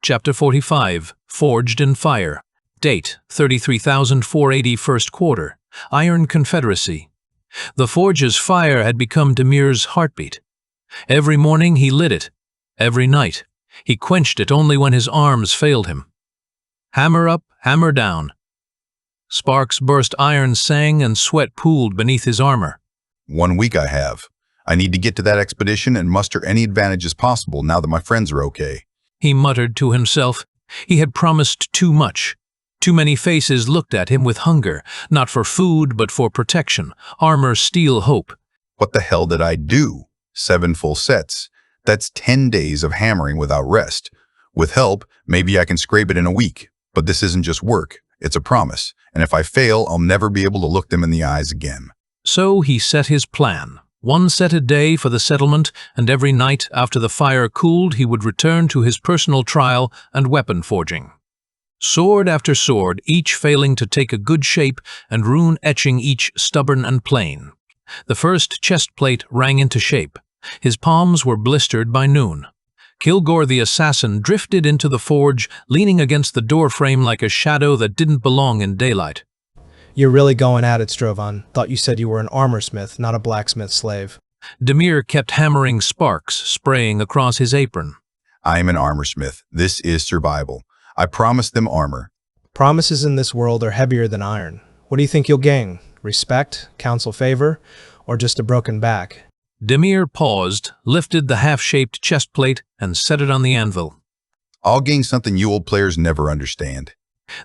Chapter 45, Forged in Fire. Date, 33,480 first quarter. Iron Confederacy. The forge's fire had become Demir's heartbeat. Every morning he lit it. Every night. He quenched it only when his arms failed him. Hammer up, hammer down. Sparks burst, iron sang, and sweat pooled beneath his armor. 1 week I have. I need to get to that expedition and muster any advantages possible now that my friends are okay. He muttered to himself. He had promised too much. Too many faces looked at him with hunger, not for food but for protection, armor, steel, hope. What the hell did I do? 7 full sets. That's 10 days of hammering without rest. With help, maybe I can scrape it in a week. But this isn't just work, it's a promise. And if I fail, I'll never be able to look them in the eyes again. So he set his plan. 1 set a day for the settlement, and every night after the fire cooled he would return to his personal trial and weapon forging. Sword after sword, each failing to take a good shape, and rune etching each stubborn and plain. The first chest plate rang into shape. His palms were blistered by noon. Kilgore the assassin drifted into the forge, leaning against the doorframe like a shadow that didn't belong in daylight. You're really going at it, Strovan. Thought you said you were an armorsmith, not a blacksmith slave. Demir kept hammering, sparks spraying across his apron. I am an armorsmith. This is survival. I promised them armor. Promises in this world are heavier than iron. What do you think you'll gain? Respect, council favor, or just a broken back? Demir paused, lifted the half-shaped chest plate, and set it on the anvil. I'll gain something you old players never understand.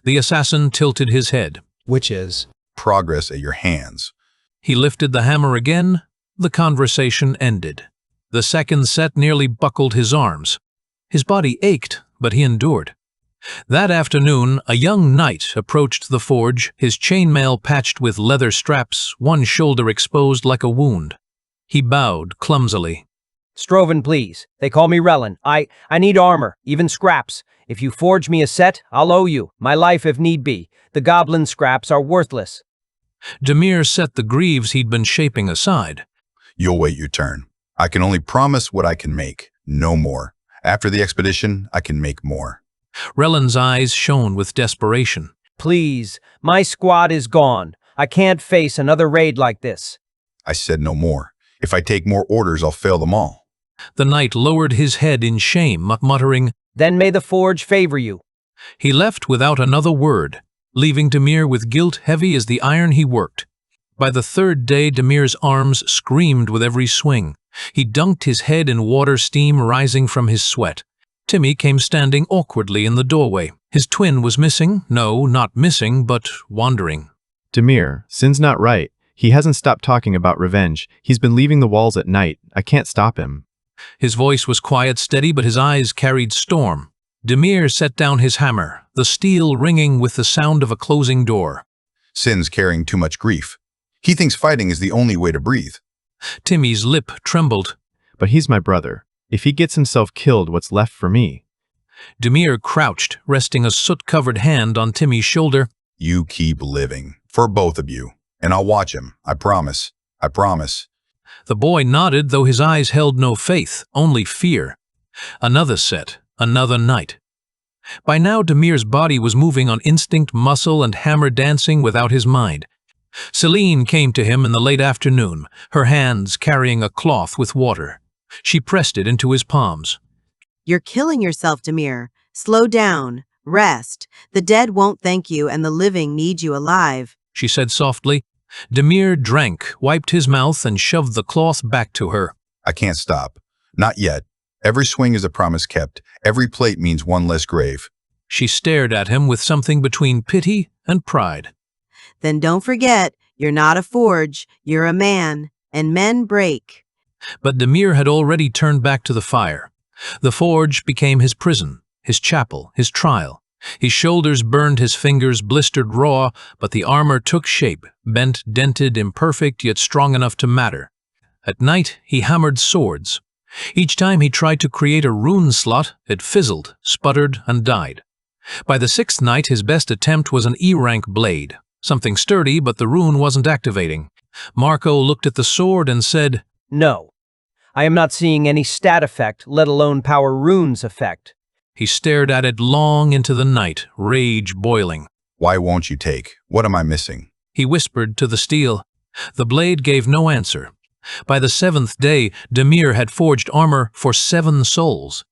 The assassin tilted his head. Which is? Progress at your hands. He lifted the hammer again. The conversation ended. The second set nearly buckled his arms. His body ached, but he endured. That afternoon, a young knight approached the forge, his chainmail patched with leather straps, one shoulder exposed like a wound. He bowed clumsily. Strovan, please. They call me Relin. I need armor, even scraps. If you forge me a set, I'll owe you. My life if need be. The goblin scraps are worthless. Demir set the greaves he'd been shaping aside. You'll wait your turn. I can only promise what I can make, no more. After the expedition, I can make more. Relin's eyes shone with desperation. Please, my squad is gone. I can't face another raid like this. I said no more. If I take more orders, I'll fail them all. The knight lowered his head in shame, muttering, Then may the forge favor you. He left without another word, leaving Demir with guilt heavy as the iron he worked. By the third day, Demir's arms screamed with every swing. He dunked his head in water, steam rising from his sweat. Timmy came standing awkwardly in the doorway. His twin was missing. No, not missing, but wandering. Demir, Sin's not right. He hasn't stopped talking about revenge. He's been leaving the walls at night. I can't stop him. His voice was quiet, steady, but his eyes carried storm. Demir set down his hammer, the steel ringing with the sound of a closing door. Sin's carrying too much grief. He thinks fighting is the only way to breathe. Timmy's lip trembled. But he's my brother. If he gets himself killed, what's left for me? Demir crouched, resting a soot-covered hand on Timmy's shoulder. You keep living. For both of you. And I'll watch him. I promise. I promise. The boy nodded, though his eyes held no faith, only fear. Another set, another night. By now, Demir's body was moving on instinct, muscle, and hammer dancing without his mind. Celine came to him in the late afternoon, her hands carrying a cloth with water. She pressed it into his palms. You're killing yourself, Demir. Slow down. Rest. The dead won't thank you, and the living need you alive, she said softly. Demir drank, wiped his mouth, and shoved the cloth back to her. I can't stop. Not yet. Every swing is a promise kept. Every plate means one less grave. She stared at him with something between pity and pride. Then don't forget, you're not a forge, you're a man, and men break. But Demir had already turned back to the fire. The forge became his prison, his chapel, his trial. His shoulders burned, his fingers blistered raw, but the armor took shape, bent, dented, imperfect, yet strong enough to matter. At night, he hammered swords. Each time he tried to create a rune slot, it fizzled, sputtered, and died. By the 6th night, his best attempt was an E-rank blade. Something sturdy, but the rune wasn't activating. Marco looked at the sword and said, No. I am not seeing any stat effect, let alone power runes effect. He stared at it long into the night, rage boiling. Why won't you take? What am I missing? He whispered to the steel. The blade gave no answer. By the 7th day, Demir had forged armor for 7 souls.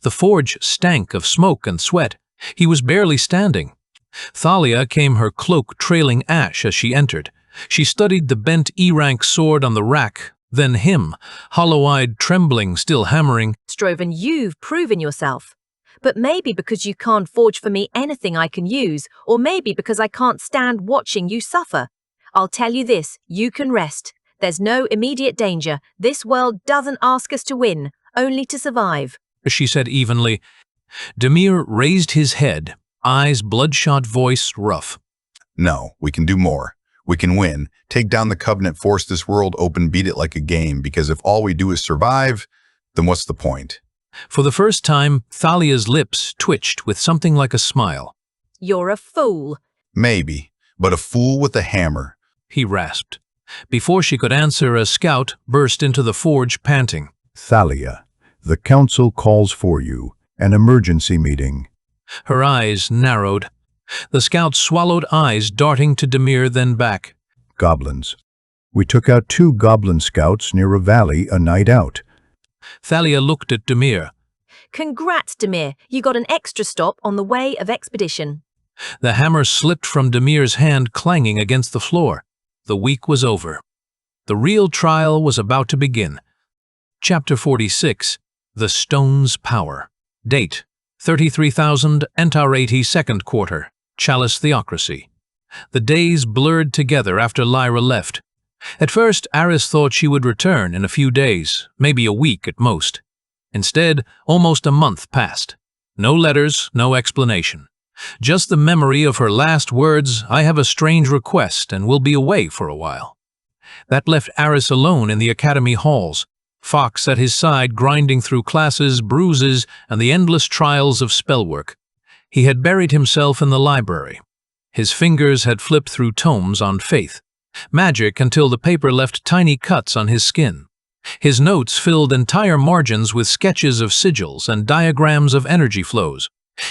The forge stank of smoke and sweat. He was barely standing. Thalia came, her cloak trailing ash as she entered. She studied the bent E-rank sword on the rack, then him, hollow-eyed, trembling, still hammering. Stroven, you've proven yourself. But maybe because you can't forge for me anything I can use, or maybe because I can't stand watching you suffer. I'll tell you this, you can rest. There's no immediate danger. This world doesn't ask us to win, only to survive. She said evenly. Demir raised his head, eyes bloodshot, voice rough. No, we can do more. We can win, take down the Covenant, force this world open, beat it like a game, because if all we do is survive, then what's the point? For the first time, Thalia's lips twitched with something like a smile. You're a fool. Maybe, but a fool with a hammer. He rasped. Before she could answer, a scout burst into the forge, panting. Thalia, the council calls for you. An emergency meeting. Her eyes narrowed. The scout swallowed, eyes darting to Demir, then back. Goblins. We took out 2 goblin scouts near a valley a night out. Thalia looked at Demir. Congrats, Demir. You got an extra stop on the way of expedition. The hammer slipped from Demir's hand, clanging against the floor. The week was over. The real trial was about to begin. Chapter 46. The Stone's Power. Date: 33,000 Entar 80 2nd quarter. Chalice Theocracy. The days blurred together after Lyra left. At first, Aris thought she would return in a few days, maybe a week at most. Instead, almost a month passed. No letters, no explanation. Just the memory of her last words, "I have a strange request and will be away for a while." That left Aris alone in the academy halls. Fox at his side, grinding through classes, bruises, and the endless trials of spellwork. He had buried himself in the library. His fingers had flipped through tomes on faith, magic, until the paper left tiny cuts on his skin. His notes filled entire margins with sketches of sigils and diagrams of energy flows.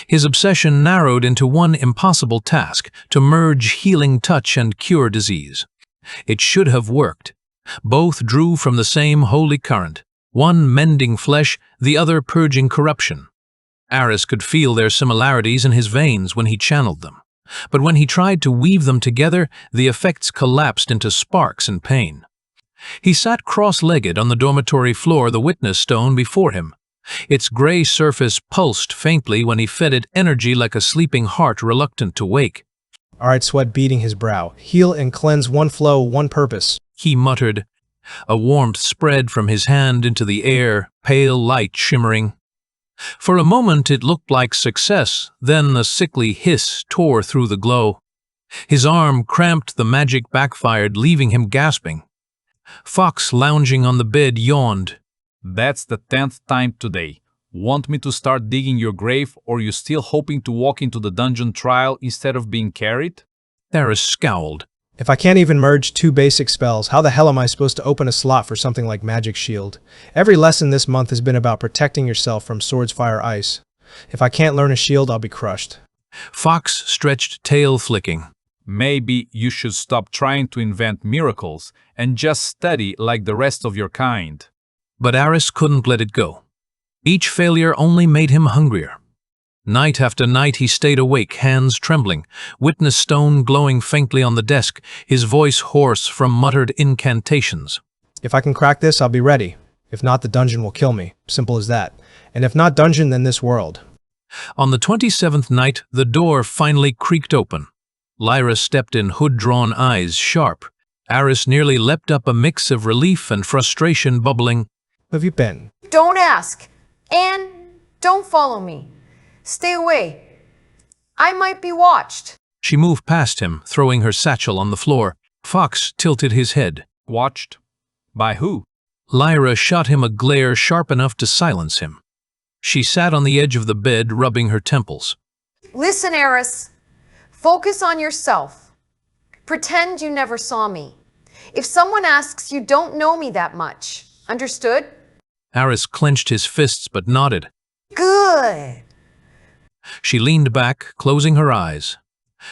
His obsession narrowed into one impossible task: to merge healing touch and cure disease. It should have worked. Both drew from the same holy current, one mending flesh, the other purging corruption. Aris could feel their similarities in his veins when he channeled them. But when he tried to weave them together, the effects collapsed into sparks and pain. He sat cross-legged on the dormitory floor, the witness stone before him. Its gray surface pulsed faintly when he fed it energy like a sleeping heart reluctant to wake. All right, sweat beating his brow. Heal and cleanse, one flow, one purpose. He muttered. A warmth spread from his hand into the air, pale light shimmering. For a moment it looked like success, then a sickly hiss tore through the glow. His arm cramped, the magic backfired, leaving him gasping. Fox, lounging on the bed, yawned. That's the 10th time today. Want me to start digging your grave, or you still hoping to walk into the dungeon trial instead of being carried? Aris scowled. If I can't even merge 2 basic spells, how the hell am I supposed to open a slot for something like Magic Shield? Every lesson this month has been about protecting yourself from swords, fire, ice. If I can't learn a shield, I'll be crushed. Fox stretched, tail flicking. Maybe you should stop trying to invent miracles and just study like the rest of your kind. But Aris couldn't let it go. Each failure only made him hungrier. Night after night he stayed awake, hands trembling, witness stone glowing faintly on the desk, his voice hoarse from muttered incantations. If I can crack this, I'll be ready. If not, the dungeon will kill me. Simple as that. And if not dungeon, then this world. On the 27th night, the door finally creaked open. Lyra stepped in, hood-drawn, eyes sharp. Aris nearly leapt up, a mix of relief and frustration bubbling. Where have you been? Don't ask. And don't follow me. Stay away. I might be watched. She moved past him, throwing her satchel on the floor. Fox tilted his head. Watched? By who? Lyra shot him a glare sharp enough to silence him. She sat on the edge of the bed, rubbing her temples. Listen, Aris. Focus on yourself. Pretend you never saw me. If someone asks, you don't know me that much. Understood? Aris clenched his fists but nodded. Good. She leaned back, closing her eyes.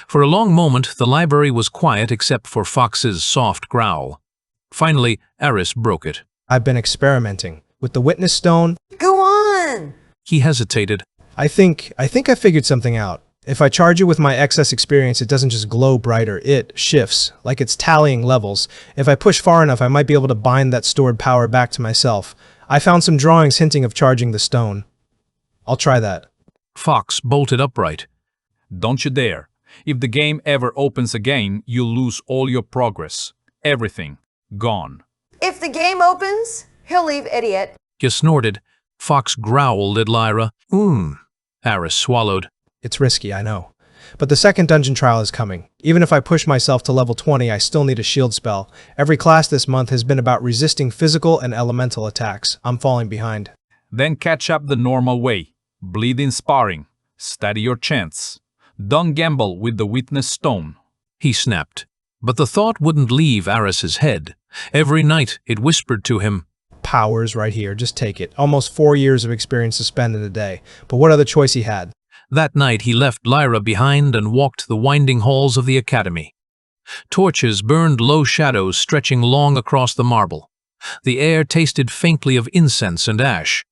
For a long moment, the library was quiet except for Fox's soft growl. Finally, Aris broke it. I've been experimenting with the witness stone. Go on! He hesitated. I think I figured something out. If I charge it with my excess experience, it doesn't just glow brighter, it shifts, like it's tallying levels. If I push far enough, I might be able to bind that stored power back to myself. I found some drawings hinting of charging the stone. I'll try that. Fox bolted upright. Don't you dare. If the game ever opens again, you'll lose all your progress. Everything. Gone. If the game opens, he'll leave, idiot. You snorted. Fox growled at Lyra. Aris swallowed. It's risky, I know. But the second dungeon trial is coming. Even if I push myself to level 20, I still need a shield spell. Every class this month has been about resisting physical and elemental attacks. I'm falling behind. Then catch up the normal way. Bleed in sparring. Study your chance. Don't gamble with the witness stone. He snapped. But the thought wouldn't leave Aris's head. Every night it whispered to him, Powers right here, just take it. Almost 4 years of experience to spend in a day. But what other choice he had? That night he left Lyra behind and walked the winding halls of the academy. Torches burned low shadows stretching long across the marble. The air tasted faintly of incense and ash.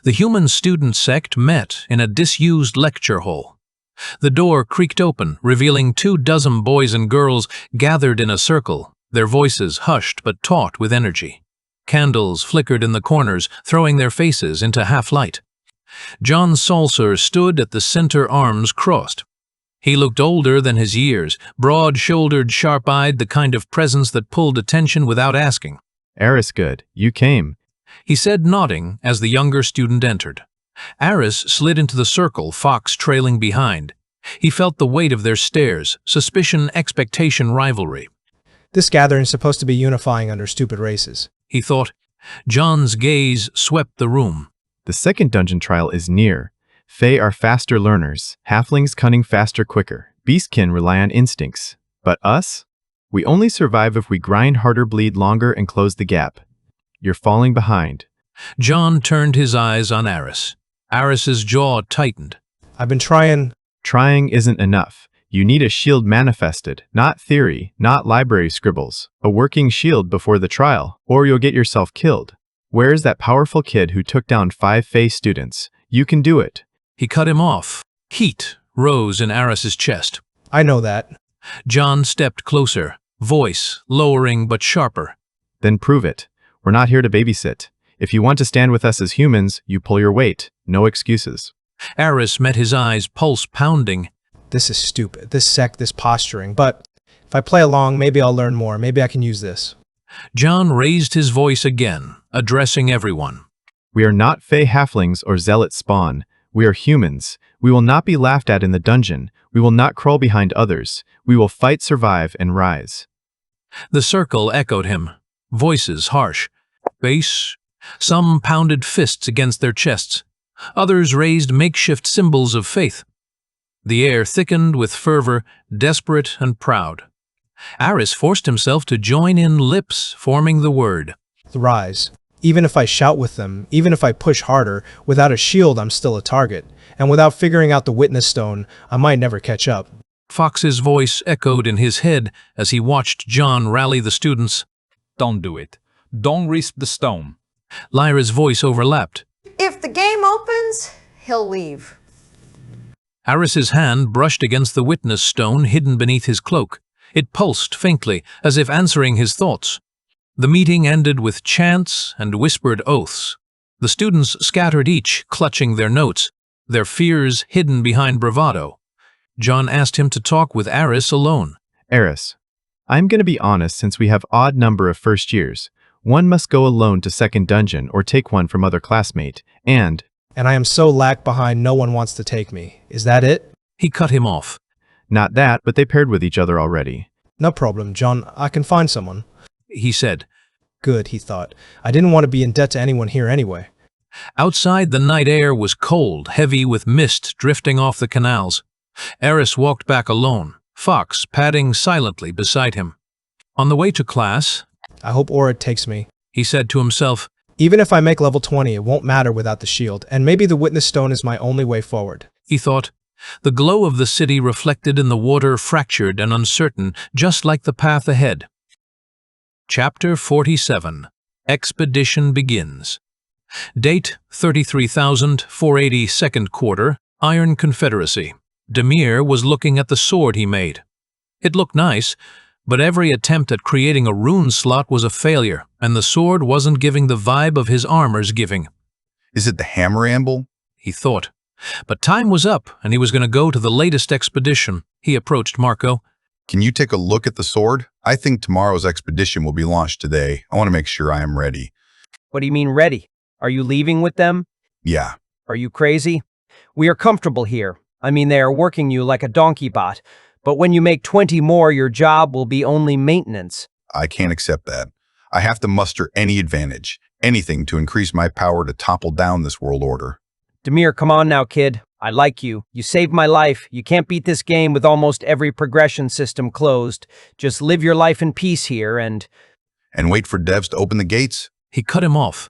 The human student sect met in a disused lecture hall. The door creaked open, revealing 24 boys and girls gathered in a circle, their voices hushed but taut with energy. Candles flickered in the corners, throwing their faces into half-light. John Salser stood at the center, arms crossed. He looked older than his years, broad-shouldered, sharp-eyed, the kind of presence that pulled attention without asking. Aris, good. You came. He said, nodding, as the younger student entered. Aris slid into the circle, Fox trailing behind. He felt the weight of their stares, suspicion, expectation, rivalry. This gathering is supposed to be unifying under stupid races. He thought. John's gaze swept the room. The second dungeon trial is near. Fae are faster learners, halflings cunning faster quicker, beastkin rely on instincts. But us? We only survive if we grind harder, bleed longer, and close the gap. You're falling behind. John turned his eyes on Aris. Aris's jaw tightened. I've been trying. Trying isn't enough. You need a shield manifested, not theory, not library scribbles. A working shield before the trial, or you'll get yourself killed. Where's that powerful kid who took down 5 Fae students? You can do it. He cut him off. Heat rose in Aris's chest. I know that. John stepped closer, voice lowering but sharper. Then prove it. We're not here to babysit. If you want to stand with us as humans, you pull your weight. No excuses. Aris met his eyes, pulse pounding. This is stupid. This sect, this posturing. But if I play along, maybe I'll learn more. Maybe I can use this. John raised his voice again, addressing everyone. We are not Fae halflings or zealot spawn. We are humans. We will not be laughed at in the dungeon. We will not crawl behind others. We will fight, survive, and rise. The circle echoed him. Voices harsh. Bass. Some pounded fists against their chests. Others raised makeshift symbols of faith. The air thickened with fervor, desperate and proud. Aris forced himself to join in, lips forming the word. The rise. Even if I shout with them, even if I push harder, without a shield I'm still a target. And without figuring out the witness stone, I might never catch up. Fox's voice echoed in his head as he watched John rally the students. Don't do it. Don't risk the stone. Lyra's voice overlapped. If the game opens, he'll leave. Aris's hand brushed against the witness stone hidden beneath his cloak. It pulsed faintly, as if answering his thoughts. The meeting ended with chants and whispered oaths. The students scattered, each clutching their notes, their fears hidden behind bravado. John asked him to talk with Aris alone. Aris, I'm going to be honest, since we have odd number of first years. One must go alone to second dungeon or take one from other classmate, and I am so lag behind no one wants to take me. Is that it? He cut him off. Not that, but they paired with each other already. No problem, John. I can find someone. He said. Good, he thought. I didn't want to be in debt to anyone here anyway. Outside, the night air was cold, heavy with mist drifting off the canals. Aris walked back alone, Fox padding silently beside him. On the way to class, I hope Aura takes me, he said to himself. Even if I make level 20, it won't matter without the shield, and maybe the witness stone is my only way forward. He thought. The glow of the city reflected in the water fractured and uncertain, just like the path ahead. Chapter 47. Expedition begins. Date 33,480 second quarter, Iron Confederacy. Demir was looking at the sword he made. It looked nice, but every attempt at creating a rune slot was a failure, and the sword wasn't giving the vibe of his armor's giving. Is it the hammer amble? He thought. But time was up, and he was going to go to the latest expedition. He approached Marco. Can you take a look at the sword? I think tomorrow's expedition will be launched today. I want to make sure I am ready. What do you mean ready? Are you leaving with them? Yeah. Are you crazy? We are comfortable here. I mean, they are working you like a donkey bot. But when you make 20 more, your job will be only maintenance. I can't accept that. I have to muster any advantage, anything to increase my power to topple down this world order. Demir, come on now, kid. I like you. You saved my life. You can't beat this game with almost every progression system closed. Just live your life in peace here and wait for devs to open the gates? He cut him off.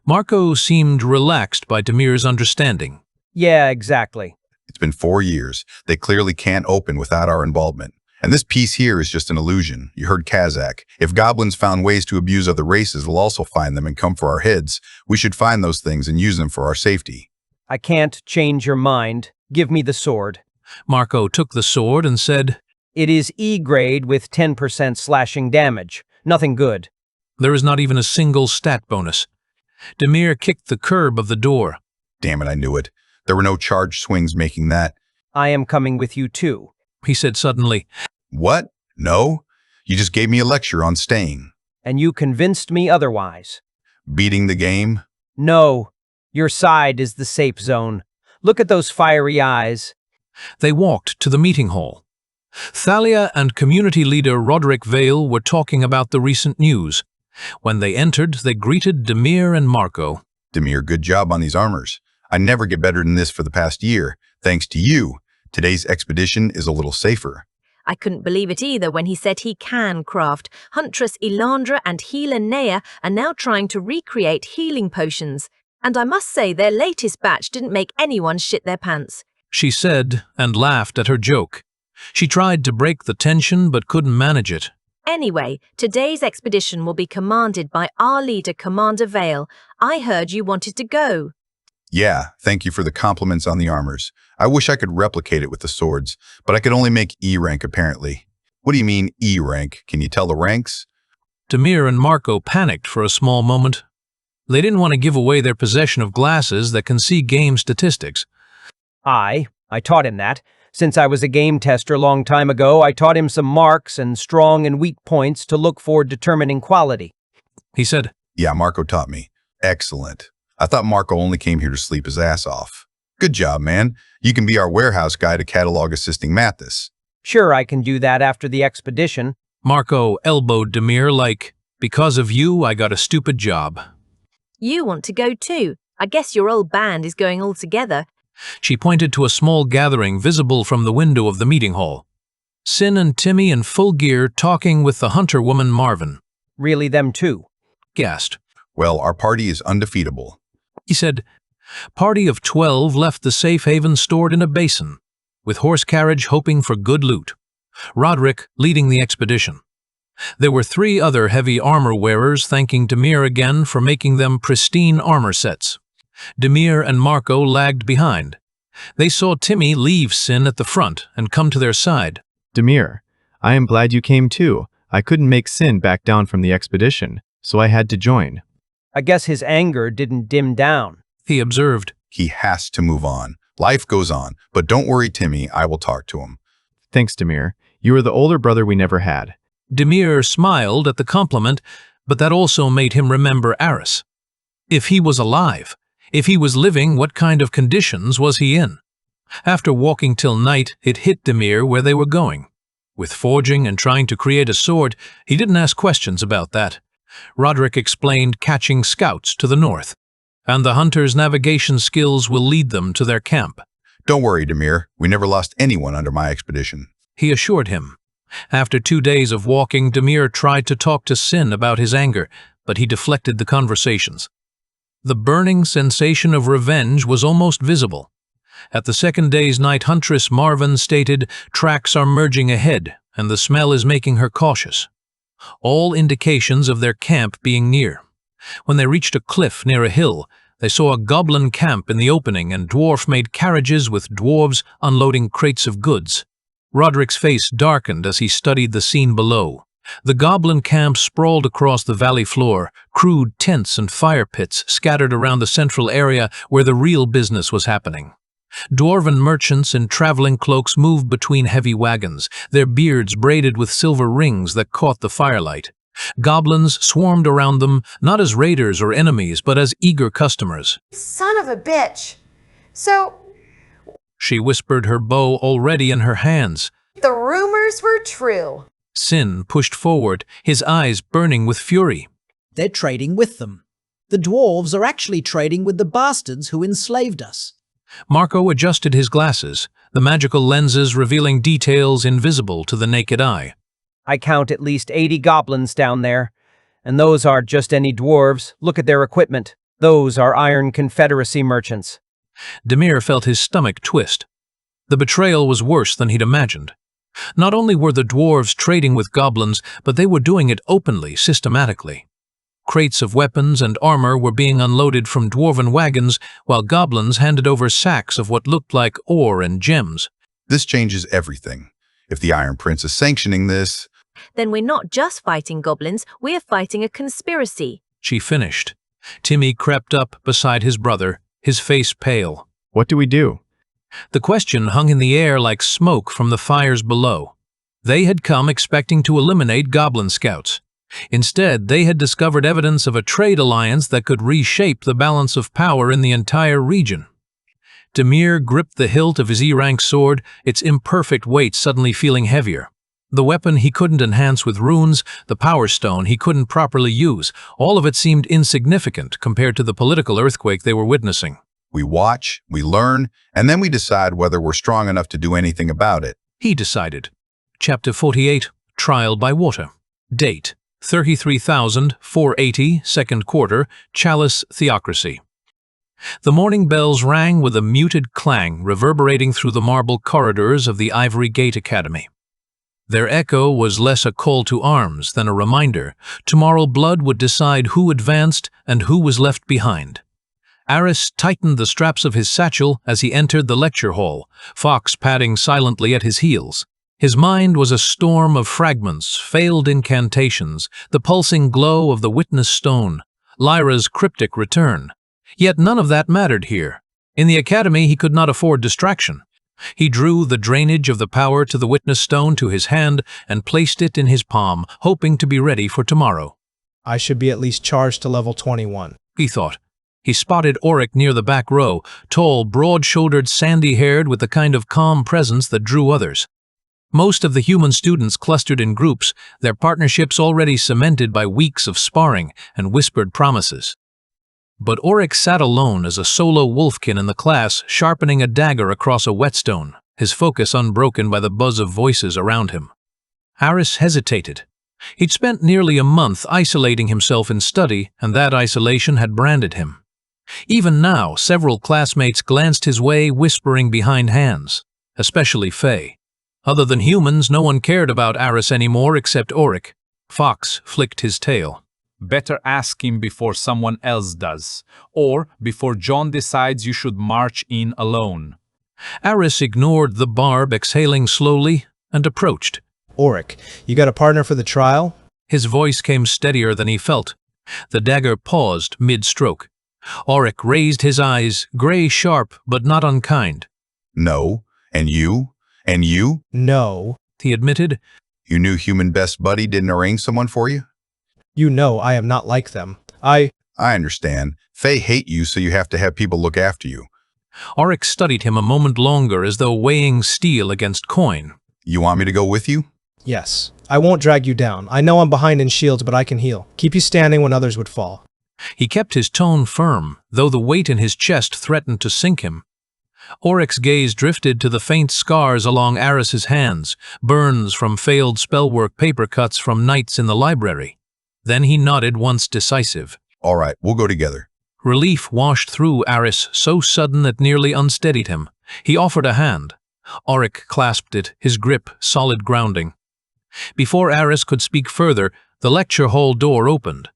Marco seemed relaxed by Demir's understanding. Yeah, exactly. It's been 4 years. They clearly can't open without our involvement. And this piece here is just an illusion. You heard Kazakh. If goblins found ways to abuse other races, they'll also find them and come for our heads. We should find those things and use them for our safety. I can't change your mind. Give me the sword. Marco took the sword and said, It is E grade with 10% slashing damage. Nothing good. There is not even a single stat bonus. Demir kicked the curb of the door. Damn it, I knew it. There were no charge swings making that. I am coming with you too, he said suddenly. What? No? You just gave me a lecture on staying. And you convinced me otherwise. Beating the game? No. Your side is the safe zone. Look at those fiery eyes. They walked to the meeting hall. Thalia and community leader Roderick Vale were talking about the recent news. When they entered, they greeted Demir and Marco. Demir, good job on these armors. I never get better than this for the past year. Thanks to you, today's expedition is a little safer. I couldn't believe it either when he said he can craft. Huntress Elandra and healer Nea are now trying to recreate healing potions. And I must say their latest batch didn't make anyone shit their pants. She said and laughed at her joke. She tried to break the tension but couldn't manage it. Anyway, today's expedition will be commanded by our leader, Commander Vale. I heard you wanted to go. Yeah, thank you for the compliments on the armors. I wish I could replicate it with the swords, but I could only make E rank apparently. What do you mean E rank? Can you tell the ranks? Demir and Marco panicked for a small moment. They didn't want to give away their possession of glasses that can see game statistics. I taught him that. Since I was a game tester long time ago, I taught him some marks and strong and weak points to look for determining quality. He said, Yeah, Marco taught me. Excellent. I thought Marco only came here to sleep his ass off. Good job, man. You can be our warehouse guy to catalog assisting Mathis. Sure, I can do that after the expedition. Marco elbowed Demir like, because of you, I got a stupid job. You want to go too. I guess your old band is going all together. She pointed to a small gathering visible from the window of the meeting hall. Sin and Timmy in full gear talking with the hunter woman Marvin. Really them too? Gasped. Well, our party is undefeatable. He said, Party of 12 left the safe haven stored in a basin, with horse carriage hoping for good loot. Roderick leading the expedition. There were 3 other heavy armor wearers thanking Demir again for making them pristine armor sets. Demir and Marco lagged behind. They saw Timmy leave Sin at the front and come to their side. Demir, I am glad you came too. I couldn't make Sin back down from the expedition, so I had to join. I guess his anger didn't dim down. He observed. He has to move on. Life goes on. But don't worry, Timmy. I will talk to him. Thanks, Demir. You are the older brother we never had. Demir smiled at the compliment, but that also made him remember Aris. If he was alive, if he was living, what kind of conditions was he in? After walking till night, it hit Demir where they were going. With forging and trying to create a sword, he didn't ask questions about that. Roderick explained catching scouts to the north, and the hunters' navigation skills will lead them to their camp. Don't worry, Demir. We never lost anyone under my expedition. He assured him. After 2 days of walking, Demir tried to talk to Sin about his anger, but he deflected the conversations. The burning sensation of revenge was almost visible. At the second day's night, Huntress Marvin stated, "Tracks are merging ahead, and the smell is making her cautious." All indications of their camp being near. When they reached a cliff near a hill, they saw a goblin camp in the opening and dwarf-made carriages with dwarves unloading crates of goods. Roderick's face darkened as he studied the scene below. The goblin camp sprawled across the valley floor, crude tents and fire pits scattered around the central area where the real business was happening. Dwarven merchants in traveling cloaks moved between heavy wagons, their beards braided with silver rings that caught the firelight. Goblins swarmed around them, not as raiders or enemies, but as eager customers. Son of a bitch. So, She whispered, her bow already in her hands. the rumors were true. Sin pushed forward, his eyes burning with fury. They're trading with them. The dwarves are actually trading with the bastards who enslaved us. Marco adjusted his glasses, the magical lenses revealing details invisible to the naked eye. I count at least 80 goblins down there. And those aren't just any dwarves. Look at their equipment. Those are Iron Confederacy merchants. Demir felt his stomach twist. The betrayal was worse than he'd imagined. Not only were the dwarves trading with goblins, but they were doing it openly, systematically. Crates of weapons and armor were being unloaded from dwarven wagons, while goblins handed over sacks of what looked like ore and gems. This changes everything. If the Iron Prince is sanctioning this, Then we're not just fighting goblins, we're fighting a conspiracy. She finished. Timmy crept up beside his brother, his face pale. What do we do? The question hung in the air like smoke from the fires below. They had come expecting to eliminate goblin scouts. Instead, they had discovered evidence of a trade alliance that could reshape the balance of power in the entire region. Demir gripped the hilt of his E-rank sword, its imperfect weight suddenly feeling heavier. The weapon he couldn't enhance with runes, the power stone he couldn't properly use, all of it seemed insignificant compared to the political earthquake they were witnessing. we watch, we learn, and then we decide whether we're strong enough to do anything about it. He decided. Chapter 48, Trial by Water. Date, 33,480, second quarter, Chalice Theocracy. The morning bells rang with a muted clang reverberating through the marble corridors of the Ivory Gate Academy. Their echo was less a call to arms than a reminder. Tomorrow blood would decide who advanced and who was left behind. Aris tightened the straps of his satchel as he entered the lecture hall, Fox padding silently at his heels. His mind was a storm of fragments, failed incantations, the pulsing glow of the witness stone, Lyra's cryptic return. Yet none of that mattered here. In the academy he could not afford distraction. He drew the drainage of the power to the witness stone to his hand and placed it in his palm, hoping to be ready for tomorrow. I should be at least charged to level 21. He thought. He spotted Auric near the back row, tall, broad-shouldered, sandy-haired with the kind of calm presence that drew others. Most of the human students clustered in groups, their partnerships already cemented by weeks of sparring and whispered promises. But Auric sat alone as a solo wolfkin in the class, sharpening a dagger across a whetstone, his focus unbroken by the buzz of voices around him. Aris hesitated. He'd spent nearly a month isolating himself in study, and that isolation had branded him. Even now, several classmates glanced his way, whispering behind hands, especially Faye. Other than humans, no one cared about Aris anymore except Auric. Fox flicked his tail. Better ask him before someone else does, or before John decides you should march in alone. Aris ignored the barb, exhaling slowly, and approached. Auric, you got a partner for the trial? His voice came steadier than he felt. The dagger paused mid-stroke. Auric raised his eyes, gray sharp but not unkind. No. And you? And you? No. He admitted. You knew human best buddy didn't arrange someone for you? You know I am not like them. I understand. Fae hate you, so you have to have people look after you. Auric studied him a moment longer as though weighing steel against coin. You want me to go with you? Yes. I won't drag you down. I know I'm behind in shields, but I can heal. Keep you standing when others would fall. He kept his tone firm, though the weight in his chest threatened to sink him. Auric's gaze drifted to the faint scars along Aris's hands, burns from failed spellwork paper cuts from nights in the library. Then he nodded once decisive. All right, we'll go together. Relief washed through Aris, so sudden it nearly unsteadied him. He offered a hand. Auric clasped it, his grip solid grounding. Before Aris could speak further, the lecture hall door opened.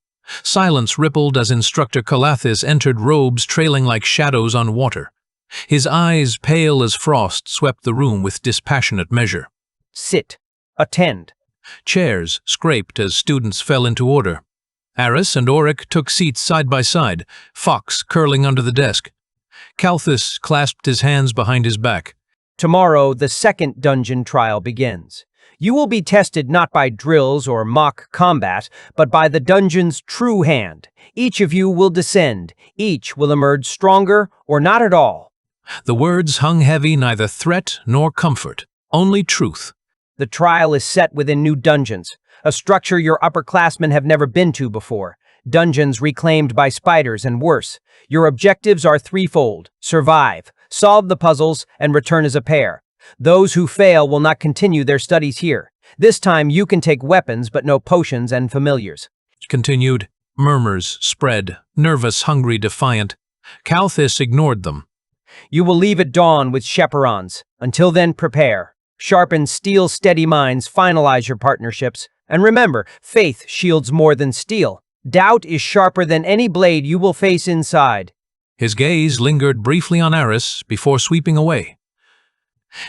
Silence rippled as Instructor Calathis entered, robes trailing like shadows on water. His eyes, pale as frost, swept the room with dispassionate measure. Sit. Attend. Chairs scraped as students fell into order. Aris and Auric took seats side by side, Fox curling under the desk. Calthus clasped his hands behind his back. Tomorrow, the second dungeon trial begins. You will be tested not by drills or mock combat, but by the dungeon's true hand. Each of you will descend. Each will emerge stronger or not at all. The words hung heavy, neither threat nor comfort, only truth. The trial is set within new dungeons, a structure your upperclassmen have never been to before. Dungeons reclaimed by spiders and worse. Your objectives are threefold: survive, solve the puzzles, and return as a pair. Those who fail will not continue their studies here. This time you can take weapons but no potions and familiars. Continued. Murmurs spread, nervous, hungry, defiant. Calthus ignored them. You will leave at dawn with chaperons. Until then, prepare. Sharpen steel steady minds, finalize your partnerships. And remember, faith shields more than steel. Doubt is sharper than any blade you will face inside. His gaze lingered briefly on Aris before sweeping away.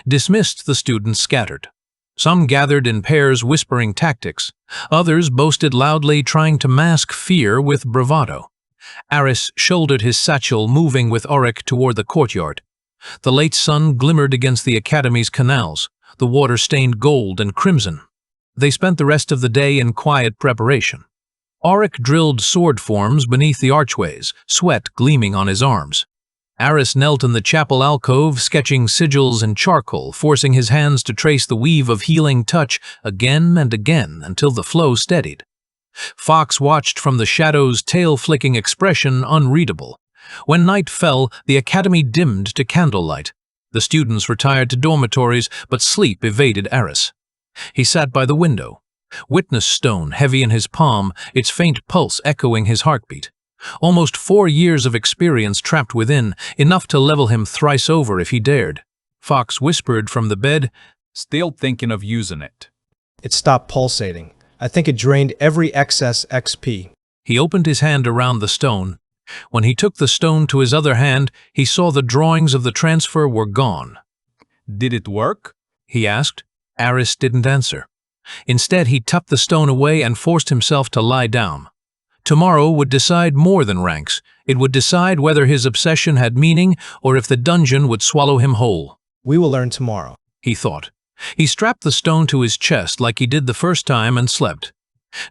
Dismissed, the students scattered. Some gathered in pairs whispering tactics. Others boasted loudly, trying to mask fear with bravado. Aris shouldered his satchel, moving with Auric toward the courtyard. The late sun glimmered against the academy's canals, the water stained gold and crimson. They spent the rest of the day in quiet preparation. Auric drilled sword forms beneath the archways, sweat gleaming on his arms. Aris knelt in the chapel alcove, sketching sigils in charcoal, forcing his hands to trace the weave of healing touch again and again until the flow steadied. Fox watched from the shadows, tail-flicking expression unreadable. When night fell, the academy dimmed to candlelight. The students retired to dormitories, but sleep evaded Aris. He sat by the window. Witness stone heavy in his palm, its faint pulse echoing his heartbeat. Almost 4 years of experience trapped within, enough to level him thrice over if he dared. Fox whispered from the bed, Still thinking of using it. It stopped pulsating. I think it drained every excess XP. He opened his hand around the stone. When he took the stone to his other hand, he saw the drawings of the transfer were gone. Did it work? He asked. Aris didn't answer. Instead, he tucked the stone away and forced himself to lie down. Tomorrow would decide more than ranks. It would decide whether his obsession had meaning or if the dungeon would swallow him whole. We will learn tomorrow, he thought. He strapped the stone to his chest like he did the first time and slept.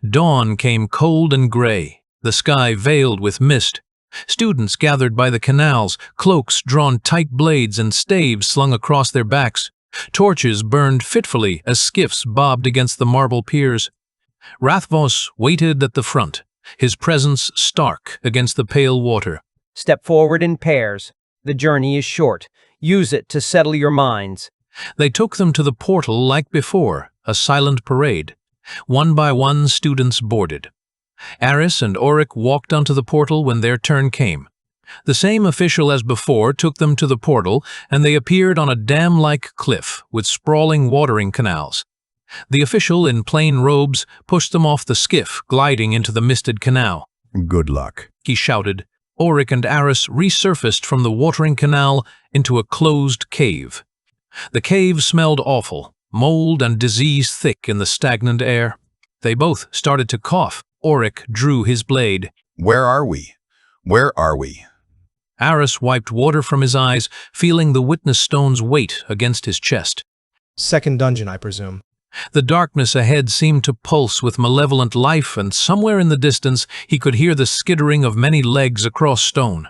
Dawn came cold and gray, the sky veiled with mist. Students gathered by the canals, cloaks drawn tight, blades and staves slung across their backs. Torches burned fitfully as skiffs bobbed against the marble piers. Rathvos waited at the front, his presence stark against the pale water. Step forward in pairs. The journey is short. Use it to settle your minds. They took them to the portal like before, a silent parade. One by one, students boarded. Aris and Auric walked onto the portal when their turn came. The same official as before took them to the portal, and they appeared on a dam-like cliff with sprawling watering canals. The official, in plain robes, pushed them off the skiff, gliding into the misted canal. Good luck, he shouted. Auric and Aris resurfaced from the watering canal into a closed cave. The cave smelled awful, mold and disease thick in the stagnant air. They both started to cough. Auric drew his blade. Where are we? Where are we? Aris wiped water from his eyes, feeling the witness stone's weight against his chest. Second dungeon, I presume. The darkness ahead seemed to pulse with malevolent life, and somewhere in the distance he could hear the skittering of many legs across stone.